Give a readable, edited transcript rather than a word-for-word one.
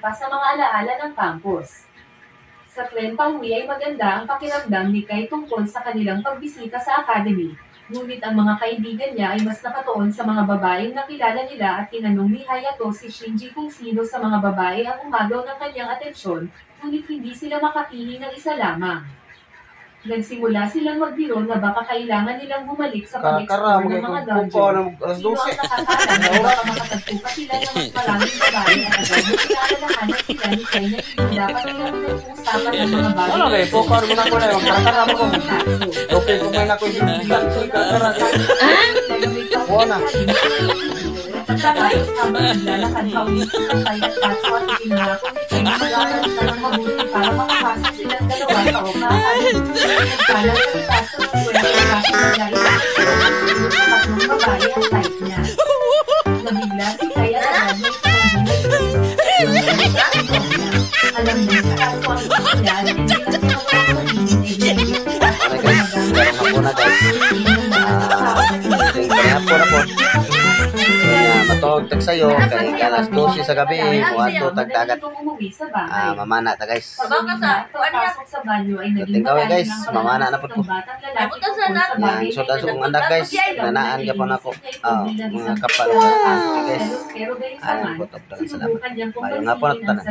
pa sa mga alaala ng campus. Sa tren pauwi ay maganda ang pakiramdam ni Kai tungkol sa kanilang pagbisita sa academy. Ngunit ang mga kaibigan niya ay mas nakatuon sa mga babaeng nakilala nila at tinanong ni Hayato si Shinji kung sino sa mga babae ang umagaw ng kanyang atensyon, ngunit hindi sila makapili ng isa lamang. Nagsimula silang magbiro na baka kailangan nilang bumalik sa pag-explore ng mga dungeon. Sino ang nakakaalam na baka makatagpupa sila ng mas maraming babae at agad na pinaalalahanan sila ni Kai na hindi dapat nilang pinag-uusapan ng mga bagay. Ano rin, pokar mo na ko na yung karakara mo ko. Okay, kumain ako yung bilang ko yung karakara. Buona. Pagkatapos habang naglalakad pauwi sa Kai at Tatsu at itinahakot ni Kai na mag-aaral siya ng mabuti para makapasok silang dalawa sa Oka Academy. Nagkalang sa itaso ng kwento kaso dahil siguro sa tatlong babae ang type niya. Nabigla si Kai at agad na alam mo sa kaso ang gusto niya at hindi na pinagawa ng pagiging matawag tag sayo kay alas 12 sa gabi mo ato tag dagat mamana ta guys dating kaway guys mamana na po yan so taso kong anak guys nanaan ka po na ko mga kapal guys ayun po salamat bayo nga po na